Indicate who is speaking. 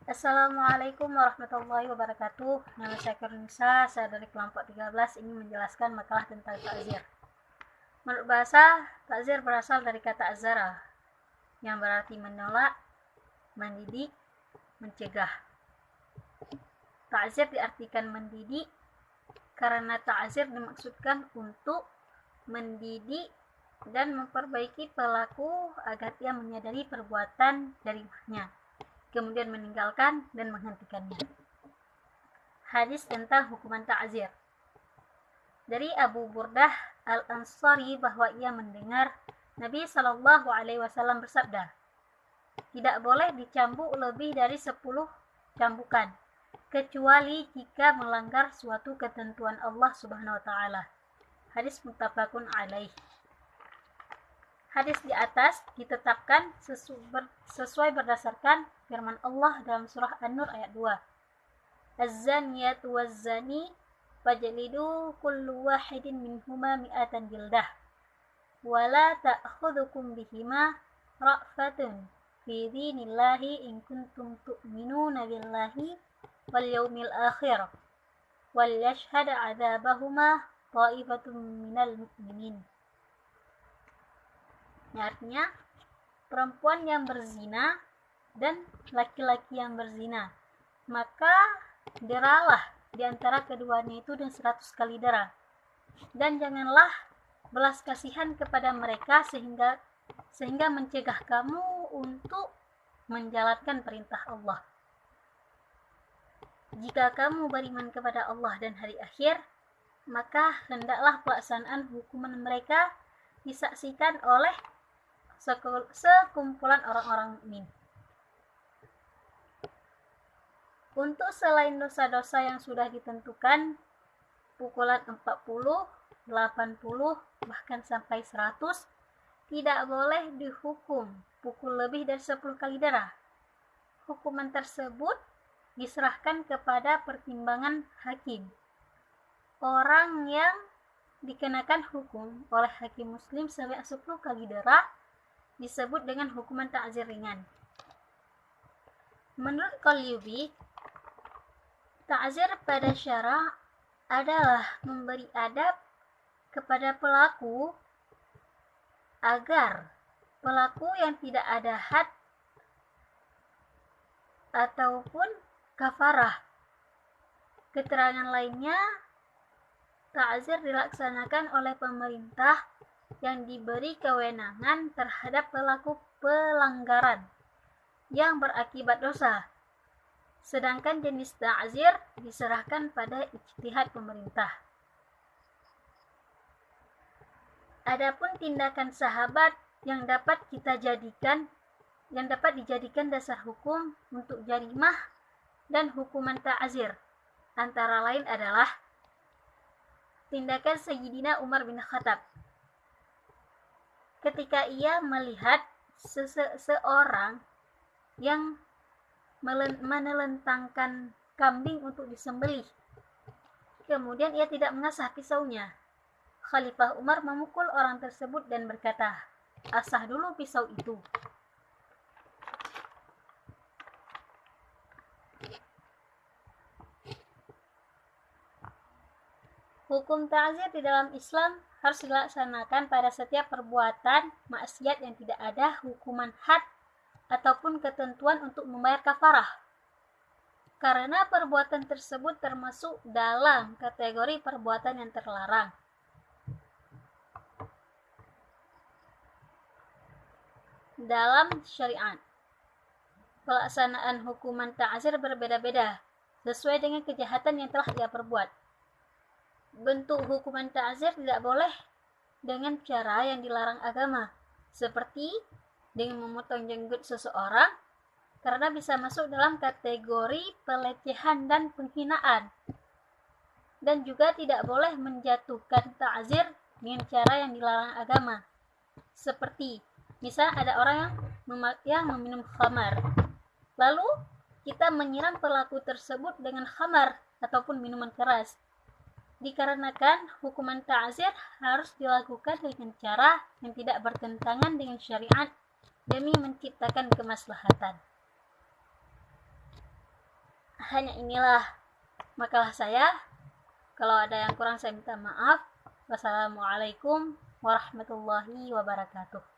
Speaker 1: Assalamualaikum warahmatullahi wabarakatuh. Nama saya Kernisa, saya dari kelompok 13 ingin menjelaskan makalah tentang ta'zir. Menurut bahasa, ta'zir berasal dari kata azara, yang berarti menolak, mendidik, mencegah. Ta'zir diartikan mendidik karena ta'zir dimaksudkan untuk mendidik dan memperbaiki pelaku agar ia menyadari perbuatan jarimahnya, kemudian meninggalkan dan menghentikannya. Hadis tentang hukuman ta'zir. Dari Abu Burdah Al-Ansari bahwa ia mendengar Nabi SAW bersabda, tidak boleh dicambuk lebih dari 10 cambukan, kecuali jika melanggar suatu ketentuan Allah Subhanahu wa taala. Hadis muttafaqun alaih. Hadis di atas ditetapkan sesuai berdasarkan firman Allah dalam surah An-Nur ayat 2. Az-zaniyatu waz-zani fajlidu kullu wahidin minhuma mi'atan jildah wa la ta'khudhukum bihima ra'fatun fi dinillahi in kuntum tu'minuna billahi wal yawmil akhir wal yashhad 'adzabahuma ta'ifatun minal mu'minin. Artinya, perempuan yang berzina dan laki-laki yang berzina, maka deralah di antara keduanya itu dengan 100 kali dera. Dan janganlah belas kasihan kepada mereka sehingga mencegah kamu untuk menjalankan perintah Allah. Jika kamu beriman kepada Allah dan hari akhir, maka hendaklah pelaksanaan hukuman mereka disaksikan oleh sekumpulan orang-orang mukmin. Untuk selain dosa-dosa yang sudah ditentukan, pukulan 40, 80, bahkan sampai 100, tidak boleh dihukum pukul lebih dari 10 kali darah. Hukuman tersebut diserahkan kepada pertimbangan hakim. Orang yang dikenakan hukum oleh hakim muslim sampai 10 kali darah disebut dengan hukuman ta'zir ringan. Menurut Qalyubi, ta'zir pada syara adalah memberi adab kepada pelaku agar pelaku yang tidak ada had ataupun kafarah. Keterangan lainnya, ta'zir dilaksanakan oleh pemerintah yang diberi kewenangan terhadap pelaku pelanggaran yang berakibat dosa. Sedangkan jenis ta'zir diserahkan pada ijtihad pemerintah. Adapun tindakan sahabat yang dapat dijadikan dasar hukum untuk jarimah dan hukuman ta'zir antara lain adalah tindakan Sayyidina Umar bin Khattab ketika ia melihat seseorang yang menelentangkan kambing untuk disembelih. Kemudian ia tidak mengasah pisaunya. Khalifah Umar memukul orang tersebut dan berkata, "Asah dulu pisau itu." Hukum ta'zir di dalam Islam harus dilaksanakan pada setiap perbuatan maksiat yang tidak ada hukuman had ataupun ketentuan untuk membayar kafarah. Karena perbuatan tersebut termasuk dalam kategori perbuatan yang terlarang. Dalam syariat, pelaksanaan hukuman ta'zir berbeda-beda sesuai dengan kejahatan yang telah ia perbuat. Bentuk hukuman ta'zir tidak boleh dengan cara yang dilarang agama, seperti dengan memotong jenggot seseorang, karena bisa masuk dalam kategori pelecehan dan penghinaan. Dan juga tidak boleh menjatuhkan ta'zir dengan cara yang dilarang agama, seperti misal ada orang yang meminum khamar, lalu kita menyiram pelaku tersebut dengan khamar ataupun minuman keras. Dikarenakan hukuman ta'zir harus dilakukan dengan cara yang tidak bertentangan dengan syariat demi menciptakan kemaslahatan. Hanya inilah makalah saya. Kalau ada yang kurang saya minta maaf. Wassalamualaikum warahmatullahi wabarakatuh.